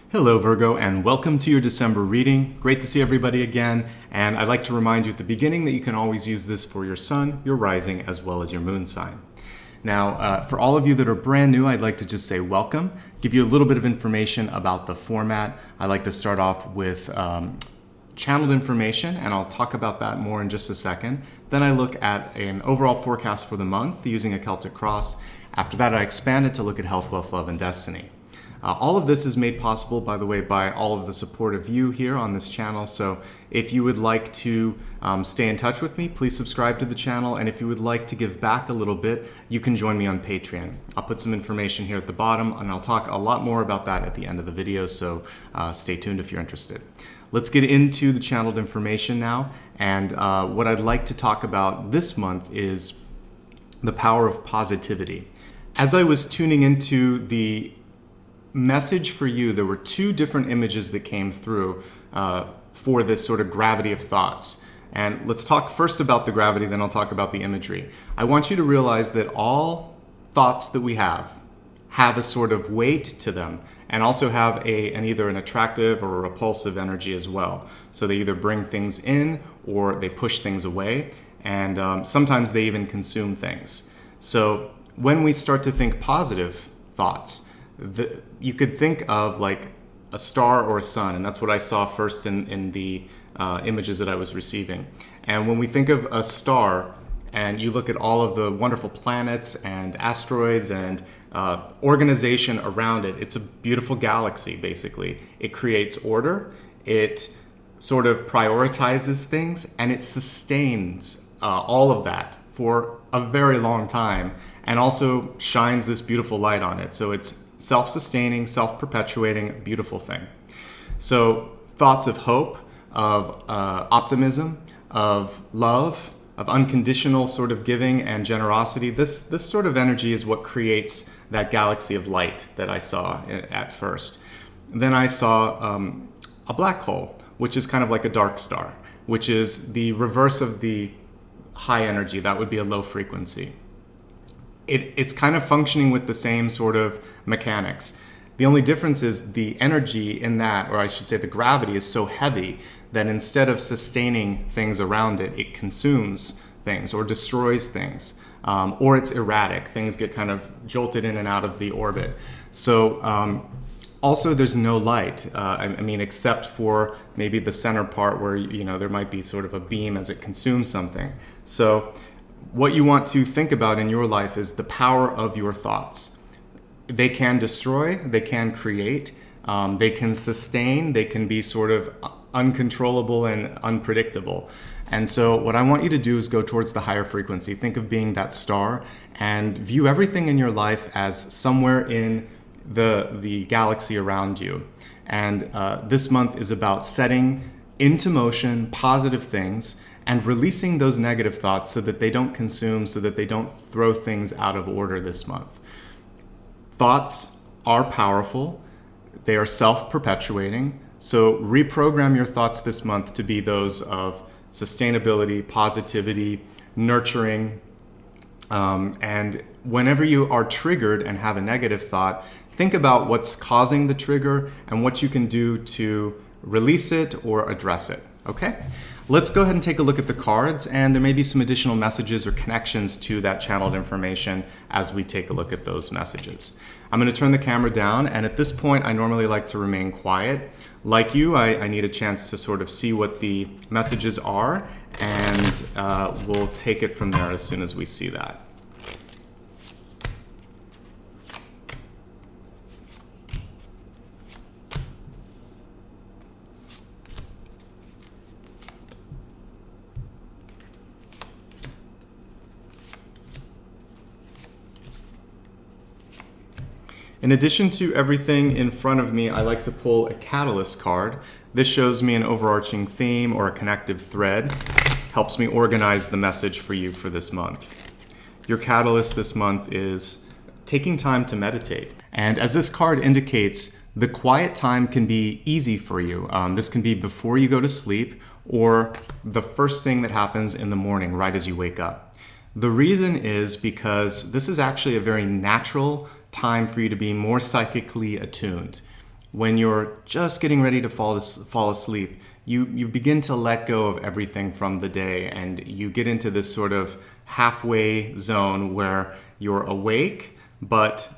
Hello Virgo, and welcome to your December reading. Great to see everybody again, and I'd like to remind you at the beginning that you can always use this for your sun, your rising, as well as your moon sign. Now, for all of you that are brand new, I'd like to just say welcome, give you a little bit of information about the format. I like to start off with channeled information, and I'll talk about that more in just a second. Then I look at an overall forecast for the month using a Celtic cross. After that, I expand it to look at health, wealth, love, and destiny. All of this is made possible, by the way, by all of the support of you here on this channel. So if you would like to stay in touch with me, please subscribe to the channel. And if you would like to give back a little bit, you can join me on Patreon. I'll put some information here at the bottom, and I'll talk a lot more about that at the end of the video. So stay tuned if you're interested. Let's get into the channeled information now. And what I'd like to talk about this month is the power of positivity. As I was tuning into the message for you, there were two different images that came through for this sort of gravity of thoughts. And let's talk first about the gravity, then I'll talk about the imagery. I want you to realize that all thoughts that we have a sort of weight to them, and also have either an attractive or a repulsive energy as well. So they either bring things in or they push things away, and sometimes they even consume things. So when we start to think positive thoughts, you could think of like a star or a sun, and that's what I saw first in the images that I was receiving. And when we think of a star, and you look at all of the wonderful planets and asteroids and organization around it, it's a beautiful galaxy, basically. It creates order, it sort of prioritizes things, and it sustains all of that for a very long time, and also shines this beautiful light on it. So it's self-sustaining, self-perpetuating, beautiful thing. So thoughts of hope, of optimism, of love, of unconditional sort of giving and generosity. This sort of energy is what creates that galaxy of light that I saw at first. Then I saw a black hole, which is kind of like a dark star, which is the reverse of the high energy. That would be a low frequency. It's kind of functioning with the same sort of mechanics. The only difference is the energy in that, or I should say the gravity, is so heavy that instead of sustaining things around it, it consumes things or destroys things, or it's erratic. Things get kind of jolted in and out of the orbit. So also there's no light, I mean, except for maybe the center part where, there might be sort of a beam as it consumes something. So what you want to think about in your life is the power of your thoughts. They can destroy, they can create, they can sustain, they can be sort of uncontrollable and unpredictable. And so what I want you to do is go towards the higher frequency. Think of being that star and view everything in your life as somewhere in the galaxy around you. And this month is about setting into motion positive things and releasing those negative thoughts so that they don't consume, so that they don't throw things out of order this month. Thoughts are powerful. They are self-perpetuating. So reprogram your thoughts this month to be those of sustainability, positivity, nurturing. And whenever you are triggered and have a negative thought, think about what's causing the trigger and what you can do to release it or address it, okay? Let's go ahead and take a look at the cards, and there may be some additional messages or connections to that channeled information as we take a look at those messages. I'm going to turn the camera down, and at this point I normally like to remain quiet. Like you, I need a chance to sort of see what the messages are, and we'll take it from there as soon as we see that. In addition to everything in front of me, I like to pull a catalyst card. This shows me an overarching theme or a connective thread. Helps me organize the message for you for this month. Your catalyst this month is taking time to meditate. And as this card indicates, the quiet time can be easy for you. This can be before you go to sleep or the first thing that happens in the morning right as you wake up. The reason is because this is actually a very natural time for you to be more psychically attuned. when you're just getting ready to fall asleep, you begin to let go of everything from the day, and you get into this sort of halfway zone where you're awake, but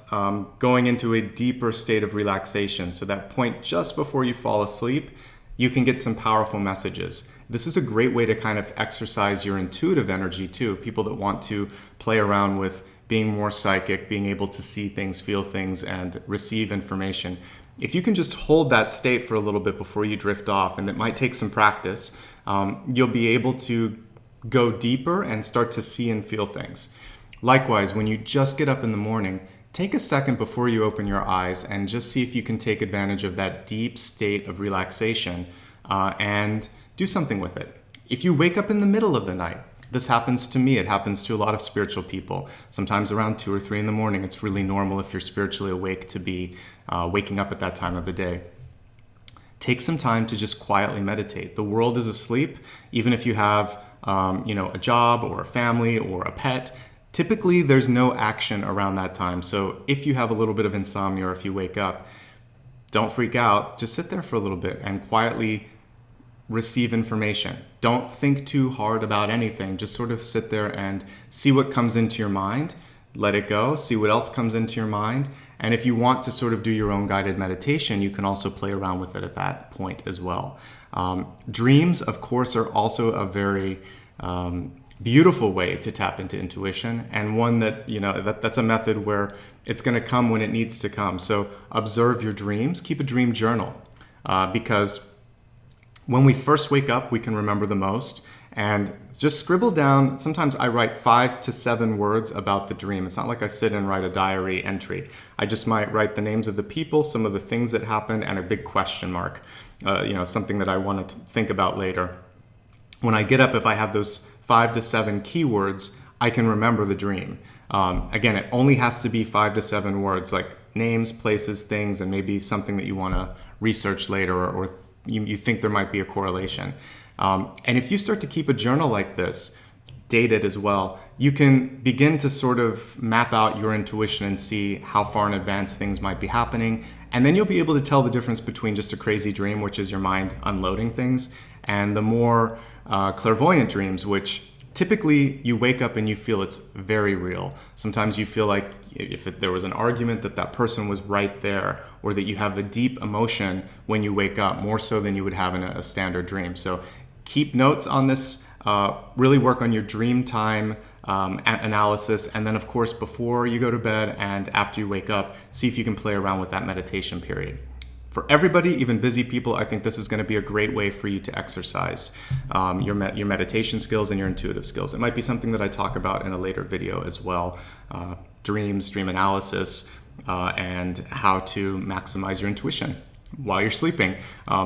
going into a deeper state of relaxation. So that point just before you fall asleep, you can get some powerful messages. This is a great way to kind of exercise your intuitive energy too. People that want to play around with being more psychic, being able to see things, feel things, and receive information. If you can just hold that state for a little bit before you drift off, and it might take some practice, you'll be able to go deeper and start to see and feel things. Likewise, when you just get up in the morning, take a second before you open your eyes and just see if you can take advantage of that deep state of relaxation and do something with it. If you wake up in the middle of the night, this happens to me, it happens to a lot of spiritual people. Sometimes around 2 or 3 in the morning, it's really normal if you're spiritually awake to be waking up at that time of the day. Take some time to just quietly meditate. The world is asleep, even if you have a job or a family or a pet. Typically, there's no action around that time. So if you have a little bit of insomnia or if you wake up, don't freak out. Just sit there for a little bit and quietly receive information. Don't think too hard about anything. Just sort of sit there and see what comes into your mind. Let it go. See what else comes into your mind. And if you want to sort of do your own guided meditation, you can also play around with it at that point as well. Dreams, of course, are also a very beautiful way to tap into intuition, and one that, that's a method where it's going to come when it needs to come. So observe your dreams. Keep a dream journal because when we first wake up, we can remember the most. And just scribble down. Sometimes I write 5 to 7 words about the dream. It's not like I sit and write a diary entry. I just might write the names of the people, some of the things that happened, and a big question mark, something that I want to think about later. When I get up, if I have those 5 to 7 keywords, I can remember the dream. Again, it only has to be 5 to 7 words, like names, places, things, and maybe something that you want to research later or you think there might be a correlation. And if you start to keep a journal like this, dated as well, you can begin to sort of map out your intuition and see how far in advance things might be happening. And then you'll be able to tell the difference between just a crazy dream, which is your mind unloading things, and the more clairvoyant dreams, which typically you wake up and you feel it's very real. Sometimes you feel like if there was an argument that person was right there, or that you have a deep emotion when you wake up, more so than you would have in a standard dream. So keep notes on this, really work on your dream time analysis, and then of course before you go to bed and after you wake up, see if you can play around with that meditation period. For everybody, even busy people, I think this is going to be a great way for you to exercise your meditation skills and your intuitive skills. It might be something that I talk about in a later video as well, dreams, dream analysis, and how to maximize your intuition while you're sleeping.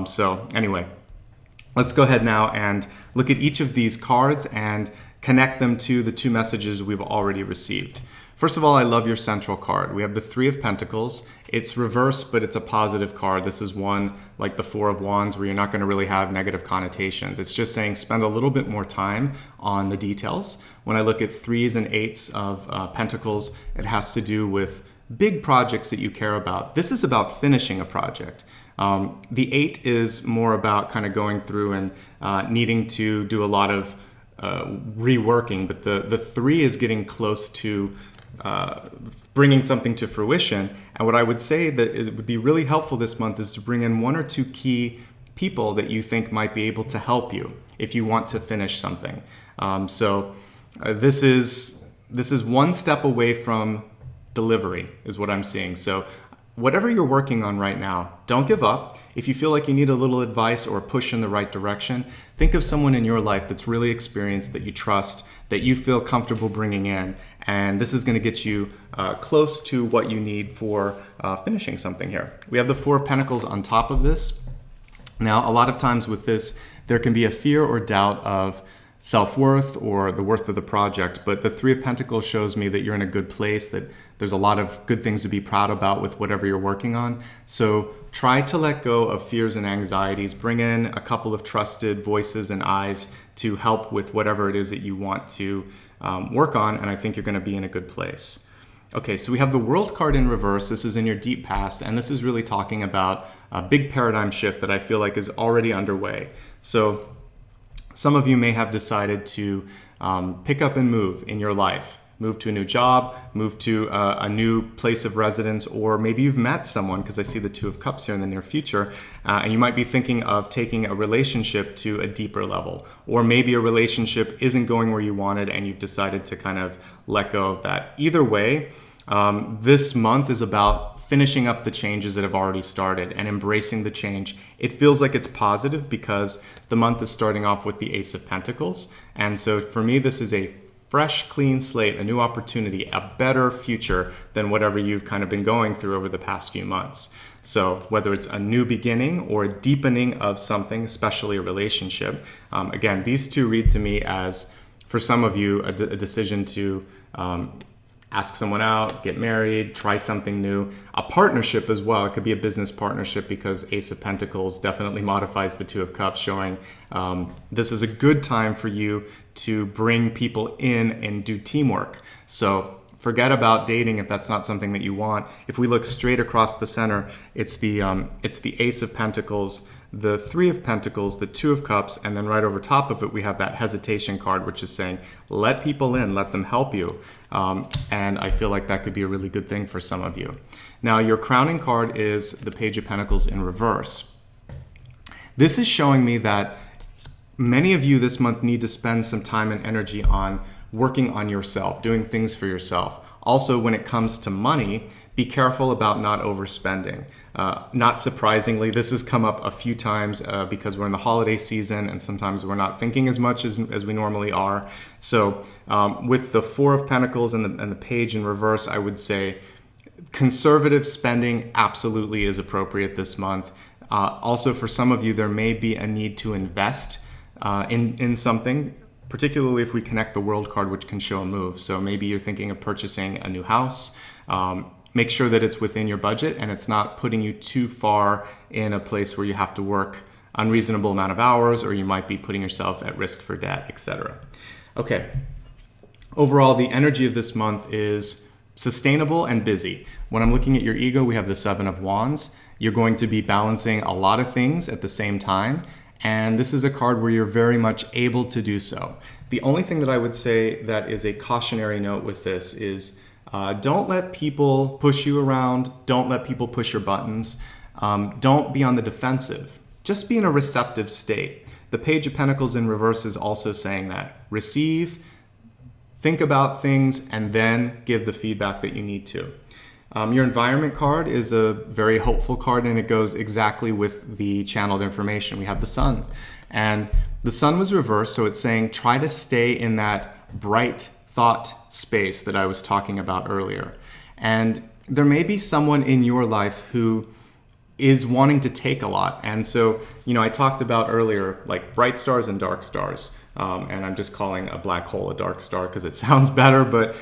So anyway, let's go ahead now and look at each of these cards and connect them to the 2 messages we've already received. First of all, I love your central card. We have the 3 of Pentacles. It's reversed, but it's a positive card. This is one like the 4 of Wands where you're not going to really have negative connotations. It's just saying spend a little bit more time on the details. When I look at 3s and 8s of Pentacles, it has to do with big projects that you care about. This is about finishing a project. The 8 is more about kind of going through and needing to do a lot of reworking, but the 3 is getting close to bringing something to fruition. And what I would say that it would be really helpful this month is to bring in 1 or 2 key people that you think might be able to help you if you want to finish something. This is one step away from delivery is what I'm seeing. So whatever you're working on right now, don't give up. If you feel like you need a little advice or a push in the right direction, think of someone in your life that's really experienced, that you trust, that you feel comfortable bringing in. And this is going to get you close to what you need for finishing something here. We have the 4 of Pentacles on top of this. Now, a lot of times with this, there can be a fear or doubt of self-worth or the worth of the project, but the 3 of Pentacles shows me that you're in a good place, that there's a lot of good things to be proud about with whatever you're working on. So try to let go of fears and anxieties. Bring in a couple of trusted voices and eyes to help with whatever it is that you want to work on, and I think you're going to be in a good place. Okay, so we have the World card in reverse. This is in your deep past, and this is really talking about a big paradigm shift that I feel like is already underway. So some of you may have decided to pick up and move in your life. Move to a new job, move to a new place of residence, or maybe you've met someone, because I see the Two of Cups here in the near future, and you might be thinking of taking a relationship to a deeper level. Or maybe a relationship isn't going where you wanted and you've decided to kind of let go of that. Either way, this month is about finishing up the changes that have already started and embracing the change. It feels like it's positive because the month is starting off with the Ace of Pentacles. And so for me, this is a fresh, clean slate, a new opportunity, a better future than whatever you've kind of been going through over the past few months. So whether it's a new beginning or a deepening of something, especially a relationship, again, these two read to me as, for some of you, a decision to ask someone out, get married, try something new. A partnership as well. It could be a business partnership because Ace of Pentacles definitely modifies the Two of Cups, showing this is a good time for you to bring people in and do teamwork. So forget about dating if that's not something that you want. If we look straight across the center, it's the Ace of Pentacles, the Three of Pentacles, the Two of Cups, and then right over top of it, we have that hesitation card, which is saying, let people in, let them help you. And I feel like that could be a really good thing for some of you. Now, your crowning card is the Page of Pentacles in reverse. This is showing me that many of you this month need to spend some time and energy on working on yourself, doing things for yourself. Also, when it comes to money, be careful about not overspending. Not surprisingly, this has come up a few times because we're in the holiday season and sometimes we're not thinking as much as we normally are. So with the Four of Pentacles and the Page in reverse, I would say conservative spending absolutely is appropriate this month. Also, for some of you, there may be a need to invest in something, particularly if we connect the World card, which can show a move. So maybe you're thinking of purchasing a new house. Make sure that it's within your budget and it's not putting you too far in a place where you have to work unreasonable amount of hours, or you might be putting yourself at risk for debt, etc. Okay. Overall, the energy of this month is sustainable and busy. When I'm looking at your ego, we have the Seven of Wands. You're going to be balancing a lot of things at the same time. And this is a card where you're very much able to do so. The only thing that I would say that is a cautionary note with this is don't let people push you around. Don't let people push your buttons. Don't be on the defensive. Just be in a receptive state. The Page of Pentacles in reverse is also saying that. Receive, think about things, and then give the feedback that you need to. Your environment card is a very hopeful card, and it goes exactly with the channeled information. We have the Sun, and the Sun was reversed, so it's saying try to stay in that bright thought space that I was talking about earlier. And there may be someone in your life who is wanting to take a lot. And so, I talked about earlier, like bright stars and dark stars. And I'm just calling a black hole a dark star because it sounds better. But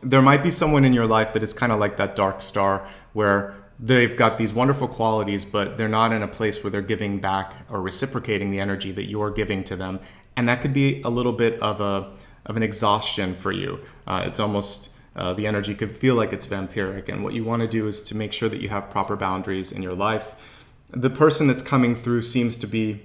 there might be someone in your life that is kind of like that dark star where they've got these wonderful qualities, but they're not in a place where they're giving back or reciprocating the energy that you're giving to them. And that could be a little bit of an exhaustion for you. It's almost the energy could feel like it's vampiric. And what you want to do is to make sure that you have proper boundaries in your life. The person that's coming through seems to be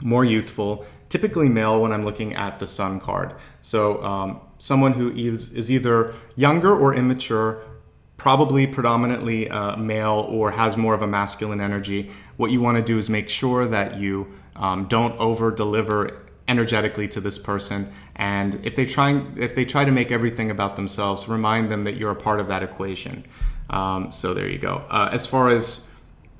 more youthful, typically male when I'm looking at the Sun card. So someone who is either younger or immature, probably predominantly male, or has more of a masculine energy. What you want to do is make sure that you don't over-deliver energetically to this person, and if they try to make everything about themselves, remind them that you're a part of that equation. So there you go. As far as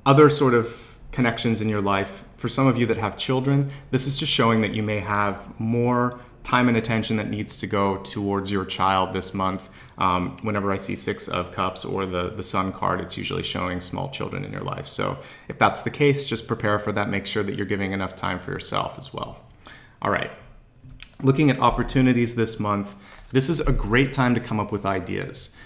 other sort of connections in your life, for some of you that have children, this is just showing that you may have more time and attention that needs to go towards your child this month. Whenever I see Six of Cups or the Sun card, it's usually showing small children in your life. So if that's the case, just prepare for that. Make sure that you're giving enough time for yourself as well. All right, looking at opportunities this month, this is a great time to come up with ideas.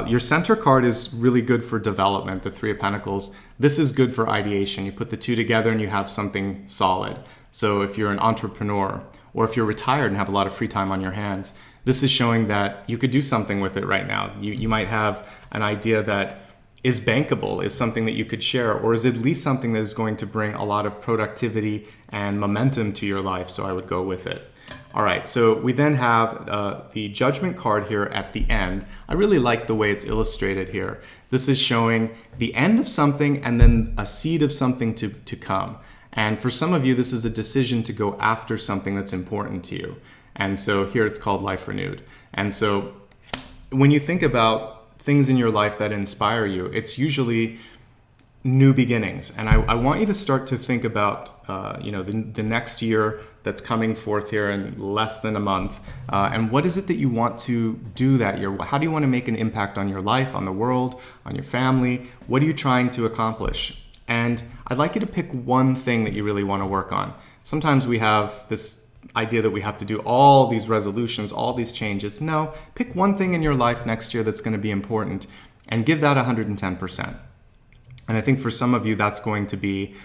Your center card is really good for development, the Three of Pentacles. This is good for ideation. You put the two together and you have something solid. So if you're an entrepreneur, or if you're retired and have a lot of free time on your hands, This is showing that you could do something with it right now. You might have an idea that is bankable, is something that you could share, or is at least something that is going to bring a lot of productivity and momentum to your life. So I would go with it. All right, so we then have the Judgment card here at the end. I really like the way it's illustrated here. This is showing the end of something and then a seed of something to come. And for some of you, this is a decision to go after something that's important to you. And so here it's called Life Renewed. And so when you think about things in your life that inspire you, it's usually new beginnings. And I want you to start to think about, the next year that's coming forth here in less than a month. And what is it that you want to do that year? How do you want to make an impact on your life, on the world, on your family? What are you trying to accomplish? And I'd like you to pick one thing that you really want to work on. Sometimes we have this idea that we have to do all these resolutions, all these changes. No, pick one thing in your life next year that's going to be important and give that 110%. And I think for some of you, that's going to be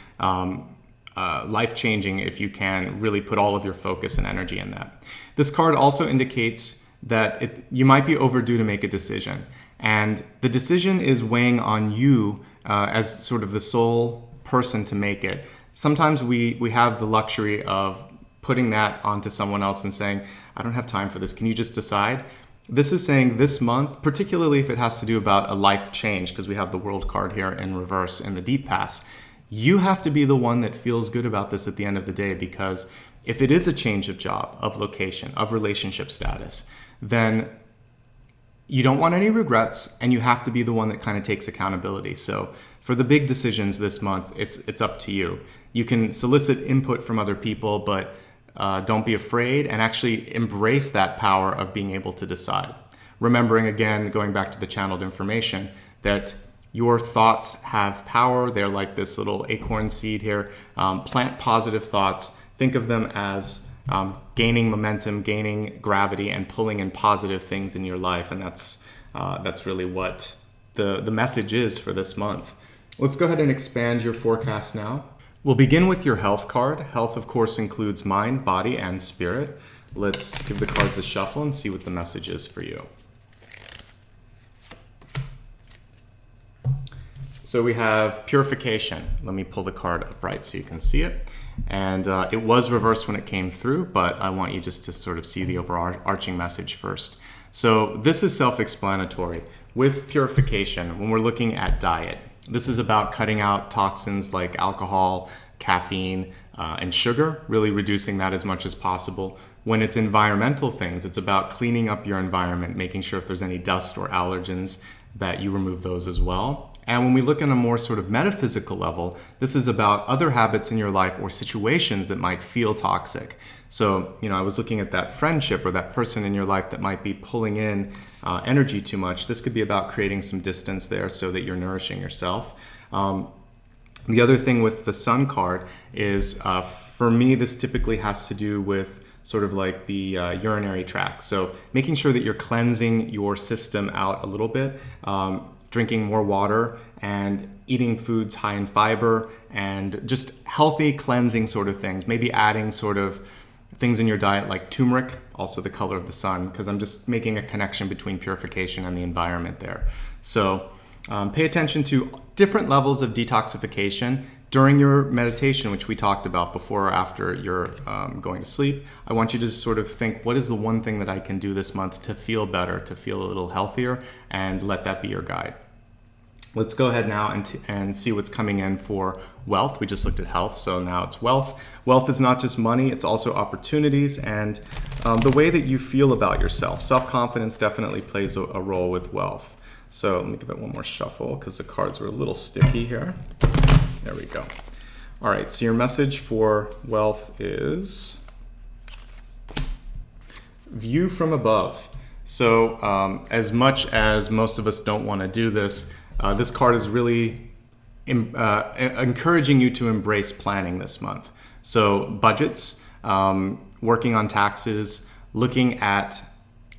life-changing if you can really put all of your focus and energy in that. This card also indicates that you might be overdue to make a decision. And the decision is weighing on you as sort of the sole person to make it. Sometimes we have the luxury of putting that onto someone else and saying, I don't have time for this. Can you just decide? This is saying this month, particularly if it has to do about a life change, because we have the World card here in reverse in the deep past, you have to be the one that feels good about this at the end of the day, because if it is a change of job, of location, of relationship status, then you don't want any regrets, and you have to be the one that kind of takes accountability. So for the big decisions this month, it's up to you. You can solicit input from other people, but don't be afraid and actually embrace that power of being able to decide. Remembering, again, going back to the channeled information, that your thoughts have power. They're like this little acorn seed here. Plant positive thoughts. Think of them as gaining momentum, gaining gravity, and pulling in positive things in your life. And that's really what the message is for this month. Let's go ahead and expand your forecast now. We'll begin with your health card. Health, of course, includes mind, body, and spirit. Let's give the cards a shuffle and see what the message is for you. So we have purification. Let me pull the card upright so you can see it. And it was reversed when it came through, but I want you just to sort of see the overarching message first. So this is self-explanatory. With purification, when we're looking at diet, this is about cutting out toxins like alcohol, caffeine, and sugar, really reducing that as much as possible. When it's environmental things, it's about cleaning up your environment, making sure if there's any dust or allergens that you remove those as well. And when we look on a more sort of metaphysical level, this is about other habits in your life or situations that might feel toxic. So, I was looking at that friendship or that person in your life that might be pulling in energy too much. This could be about creating some distance there so that you're nourishing yourself. The other thing with the Sun card is, for me, this typically has to do with sort of like the urinary tract. So making sure that you're cleansing your system out a little bit, drinking more water and eating foods high in fiber and just healthy cleansing sort of things. Maybe adding sort of things in your diet like turmeric, also the color of the sun, because I'm just making a connection between purification and the environment there. So pay attention to different levels of detoxification during your meditation, which we talked about before or after you're going to sleep. I want you to sort of think, what is the one thing that I can do this month to feel better, to feel a little healthier, and let that be your guide. Let's go ahead now and see what's coming in for wealth. We just looked at health, so now it's wealth. Wealth is not just money, it's also opportunities and the way that you feel about yourself. Self-confidence definitely plays a role with wealth. So let me give it one more shuffle because the cards are a little sticky here. There we go. All right, so your message for wealth is view from above. So as much as most of us don't want to do this, this card is really encouraging you to embrace planning this month. So budgets, working on taxes, looking at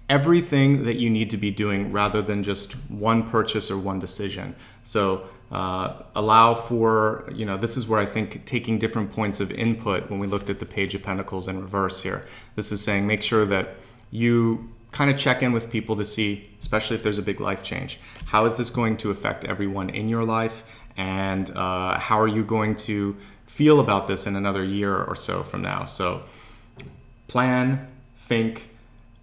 everything that you need to be doing rather than just one purchase or one decision. So allow for, this is where I think taking different points of input, when we looked at the Page of Pentacles in reverse here, this is saying make sure that you kind of check in with people to see, especially if there's a big life change, how is this going to affect everyone in your life, and how are you going to feel about this in another year or so from now. So plan, think,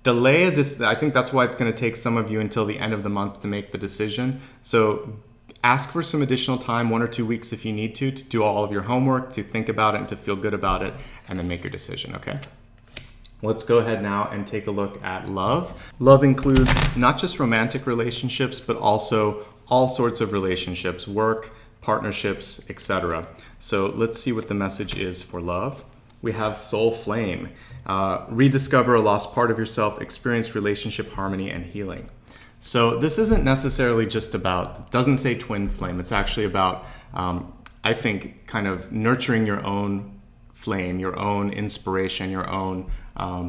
delay this. I think that's why it's going to take some of you until the end of the month to make the decision. So ask for some additional time, 1 or 2 weeks if you need to do all of your homework, to think about it and to feel good about it, and then make your decision, okay? Let's go ahead now and take a look at love. Love includes not just romantic relationships, but also all sorts of relationships, work, partnerships, etc. So let's see what the message is for love. We have soul flame. Rediscover a lost part of yourself, experience relationship harmony and healing. So this isn't necessarily just about, it doesn't say twin flame. It's actually about, I think, kind of nurturing your own flame, your own inspiration, your own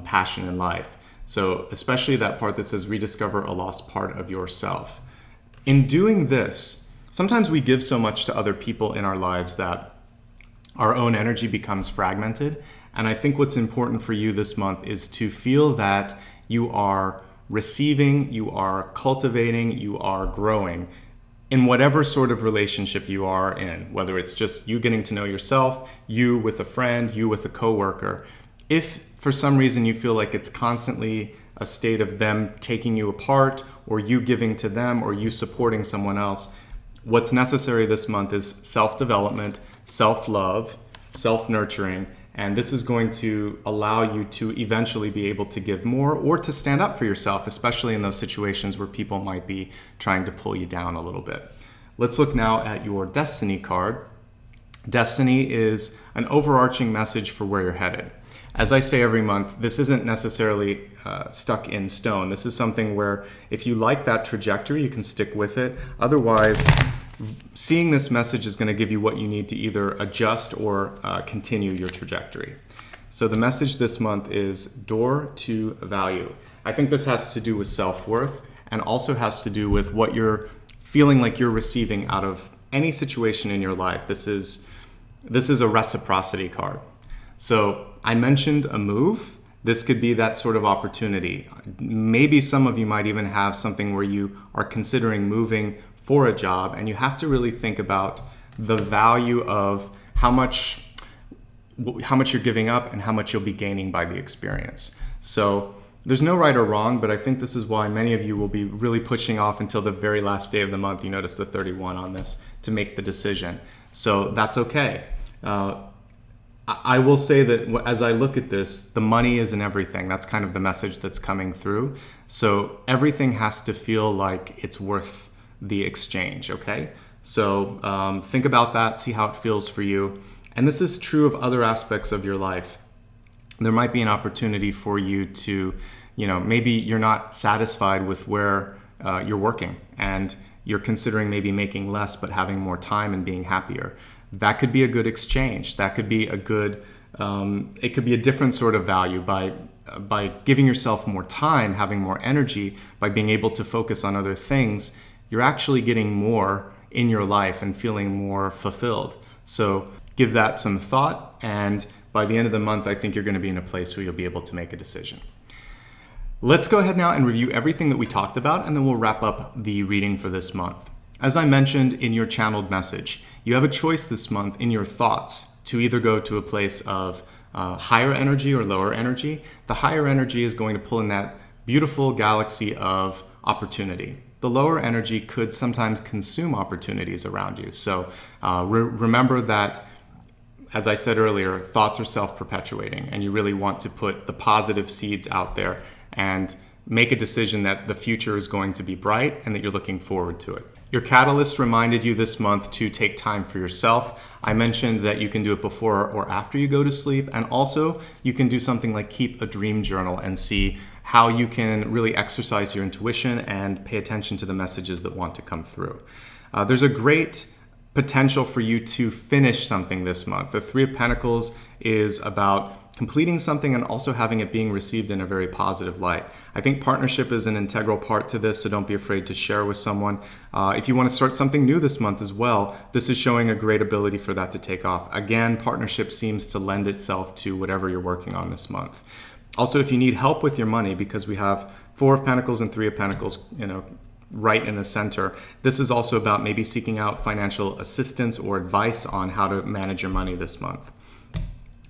passion in life. So especially that part that says rediscover a lost part of yourself. In doing this, sometimes we give so much to other people in our lives that our own energy becomes fragmented. And I think what's important for you this month is to feel that you are receiving, you are cultivating, you are growing in whatever sort of relationship you are in, whether it's just you getting to know yourself, you with a friend, you with a coworker. If for some reason you feel like it's constantly a state of them taking you apart, or you giving to them, or you supporting someone else, what's necessary this month is self-development, self-love, self-nurturing, and this is going to allow you to eventually be able to give more or to stand up for yourself, especially in those situations where people might be trying to pull you down a little bit. Let's look now at your Destiny card. Destiny is an overarching message for where you're headed. As I say every month, this isn't necessarily stuck in stone. This is something where if you like that trajectory, you can stick with it. Otherwise, seeing this message is going to give you what you need to either adjust or continue your trajectory. So the message this month is door to value. I think this has to do with self-worth and also has to do with what you're feeling like you're receiving out of any situation in your life. This is a reciprocity card. So I mentioned a move. This could be that sort of opportunity. Maybe some of you might even have something where you are considering moving for a job, and you have to really think about the value of how much you're giving up and how much you'll be gaining by the experience. So there's no right or wrong, but I think this is why many of you will be really pushing off until the very last day of the month. You notice the 31 on this to make the decision. So that's okay. I will say that as I look at this, the money isn't everything. That's kind of the message that's coming through. So everything has to feel like it's worth the exchange, okay? So think about that, see how it feels for you. And this is true of other aspects of your life. There might be an opportunity for you to, maybe you're not satisfied with where you're working and you're considering maybe making less but having more time and being happier. That could be a good exchange. That could be a good, it could be a different sort of value by giving yourself more time, having more energy, by being able to focus on other things. You're actually getting more in your life and feeling more fulfilled. So give that some thought, and by the end of the month, I think you're going to be in a place where you'll be able to make a decision. Let's go ahead now and review everything that we talked about, and then we'll wrap up the reading for this month. As I mentioned in your channeled message, you have a choice this month in your thoughts to either go to a place of higher energy or lower energy. The higher energy is going to pull in that beautiful galaxy of opportunity. The lower energy could sometimes consume opportunities around you. So remember that, as I said earlier, thoughts are self-perpetuating, and you really want to put the positive seeds out there and make a decision that the future is going to be bright and that you're looking forward to it. Your catalyst reminded you this month to take time for yourself. I mentioned that you can do it before or after you go to sleep, and also you can do something like keep a dream journal and see how you can really exercise your intuition and pay attention to the messages that want to come through. There's a great potential for you to finish something this month. The Three of Pentacles is about completing something and also having it being received in a very positive light. I think partnership is an integral part to this, so don't be afraid to share with someone. If you want to start something new this month as well, this is showing a great ability for that to take off. Again, partnership seems to lend itself to whatever you're working on this month. Also, if you need help with your money, because we have Four of Pentacles and Three of Pentacles, right in the center. This is also about maybe seeking out financial assistance or advice on how to manage your money this month.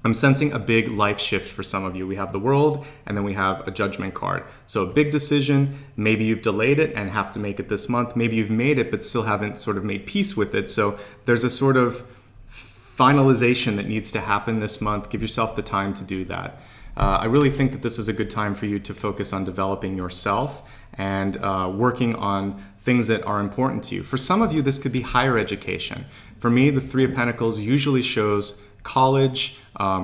I'm sensing a big life shift for some of you. We have the World, and then we have a Judgment card. So a big decision, maybe you've delayed it and have to make it this month. Maybe you've made it but still haven't sort of made peace with it. So there's a sort of finalization that needs to happen this month. Give yourself the time to do that. I really think that this is a good time for you to focus on developing yourself and working on things that are important to you. For some of you, this could be higher education. For me, the Three of Pentacles usually shows college,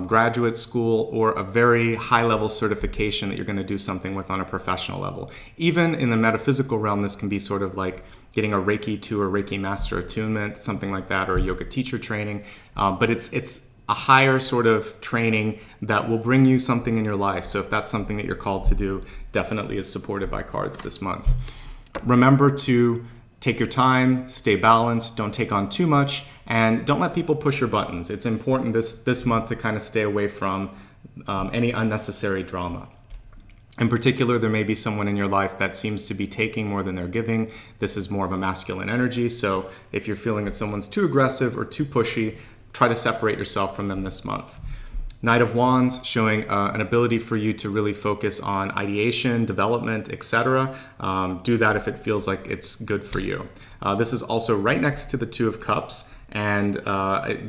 graduate school, or a very high-level certification that you're going to do something with on a professional level. Even in the metaphysical realm, this can be sort of like getting a Reiki 2 or Reiki Master Attunement, something like that, or a yoga teacher training. But it's a higher sort of training that will bring you something in your life. So if that's something that you're called to do, definitely is supported by cards this month. Remember to take your time, stay balanced, don't take on too much, and don't let people push your buttons. It's important this month to kind of stay away from any unnecessary drama. In particular, there may be someone in your life that seems to be taking more than they're giving. This is more of a masculine energy, so if you're feeling that someone's too aggressive or too pushy, try to separate yourself from them this month. Knight of Wands showing an ability for you to really focus on ideation, development, etc. Do that if it feels like it's good for you. This is also right next to the Two of Cups, and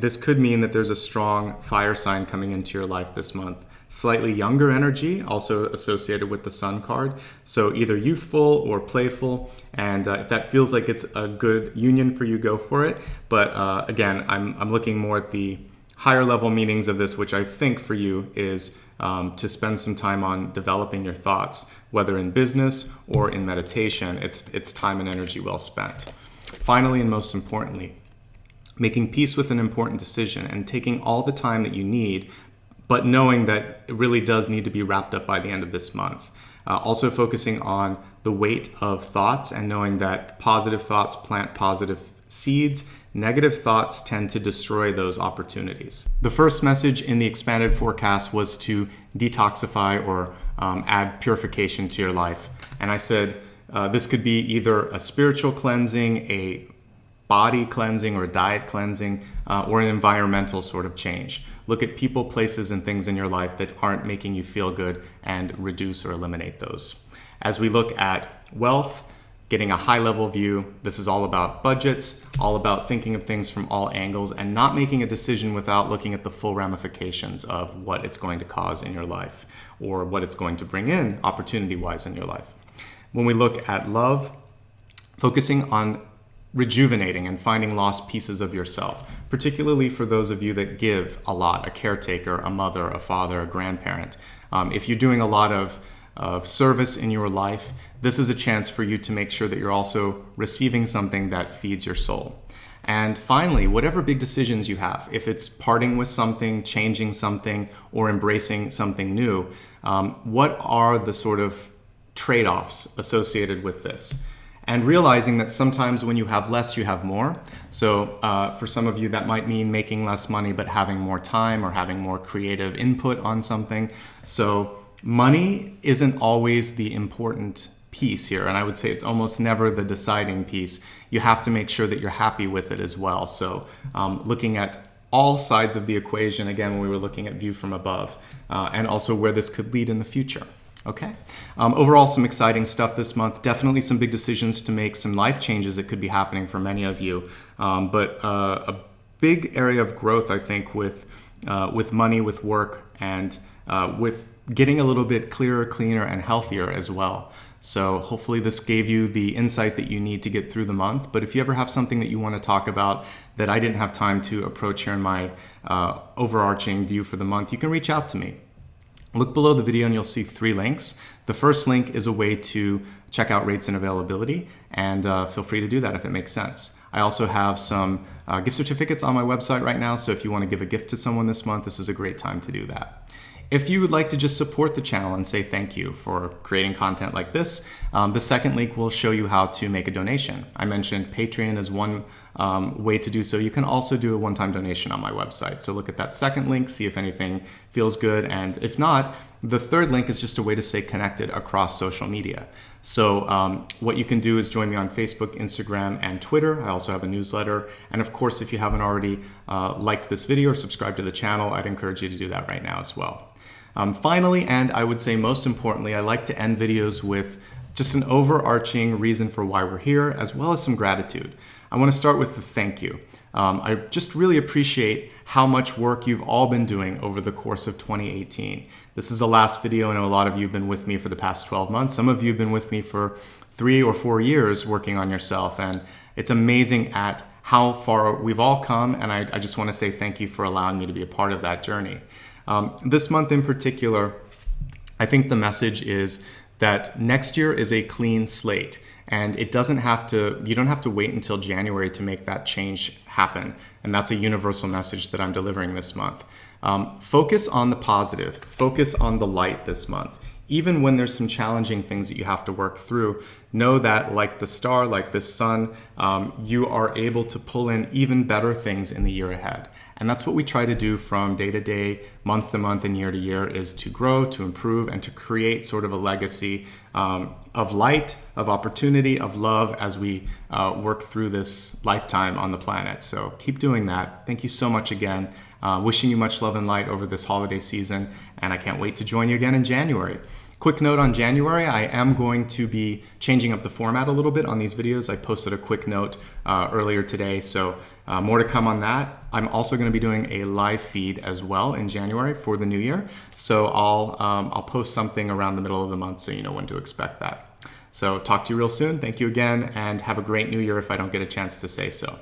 this could mean that there's a strong fire sign coming into your life this month. Slightly younger energy, also associated with the Sun card. So either youthful or playful, and if that feels like it's a good union for you, go for it. But again, I'm looking more at the higher level meanings of this, which I think for you is to spend some time on developing your thoughts, whether in business or in meditation. It's time and energy well spent. Finally, and most importantly, making peace with an important decision and taking all the time that you need, but knowing that it really does need to be wrapped up by the end of this month. Also focusing on the weight of thoughts and knowing that positive thoughts plant positive seeds. Negative thoughts tend to destroy those opportunities. The first message in the expanded forecast was to detoxify or add purification to your life. And I said this could be either a spiritual cleansing, a body cleansing or diet cleansing, or an environmental sort of change. Look at people, places, and things in your life that aren't making you feel good and reduce or eliminate those. As we look at wealth, getting a high-level view, this is all about budgets, all about thinking of things from all angles and not making a decision without looking at the full ramifications of what it's going to cause in your life or what it's going to bring in opportunity-wise in your life. When we look at love, focusing on rejuvenating and finding lost pieces of yourself, particularly for those of you that give a lot, a caretaker, a mother, a father, a grandparent. If you're doing a lot of service in your life, this is a chance for you to make sure that you're also receiving something that feeds your soul. And finally, whatever big decisions you have, if it's parting with something, changing something, or embracing something new, what are the sort of trade-offs associated with this? And realizing that sometimes when you have less, you have more. So for some of you, that might mean making less money, but having more time or having more creative input on something. So money isn't always the important piece here. And I would say it's almost never the deciding piece. You have to make sure that you're happy with it as well. So looking at all sides of the equation, again, when we were looking at view from above, and also where this could lead in the future. Okay. Overall, some exciting stuff this month. Definitely some big decisions to make, some life changes that could be happening for many of you. But a big area of growth, I think, with money, with work, and with getting a little bit clearer, cleaner, and healthier as well. So hopefully this gave you the insight that you need to get through the month. But if you ever have something that you want to talk about that I didn't have time to approach here in my overarching view for the month, you can reach out to me. Look below the video and you'll see 3 links. The first link is a way to check out rates and availability, and feel free to do that if it makes sense. I also have some gift certificates on my website right now, so if you want to give a gift to someone this month, this is a great time to do that. If you would like to just support the channel and say thank you for creating content like this, the second link will show you how to make a donation. I mentioned Patreon is one way to do so. You can also do a one-time donation on my website. So look at that second link, see if anything feels good. And if not, the third link is just a way to stay connected across social media. So what you can do is join me on Facebook, Instagram, and Twitter. I also have a newsletter. And of course, if you haven't already liked this video or subscribed to the channel, I'd encourage you to do that right now as well. Finally, and I would say most importantly, I like to end videos with just an overarching reason for why we're here, as well as some gratitude. I want to start with the thank you. I just really appreciate how much work you've all been doing over the course of 2018. This is the last video. I know a lot of you have been with me for the past 12 months. Some of you have been with me for 3 or 4 years working on yourself. And it's amazing at how far we've all come. And I just want to say thank you for allowing me to be a part of that journey. This month in particular, I think the message is that next year is a clean slate, and you don't have to wait until January to make that change happen. And that's a universal message that I'm delivering this month. Focus on the positive, focus on the light this month. Even when there's some challenging things that you have to work through, know that like the star, like the sun, you are able to pull in even better things in the year ahead. And that's what we try to do from day to day, month to month, and year to year, is to grow, to improve, and to create sort of a legacy of light, of opportunity, of love as we work through this lifetime on the planet. So keep doing that. Thank you so much again. Wishing you much love and light over this holiday season, and I can't wait to join you again in January. Quick note on January, I am going to be changing up the format a little bit on these videos. I posted a quick note earlier today, so more to come on that. I'm also going to be doing a live feed as well in January for the new year. So I'll post something around the middle of the month so you know when to expect that. So talk to you real soon. Thank you again, and have a great new year if I don't get a chance to say so.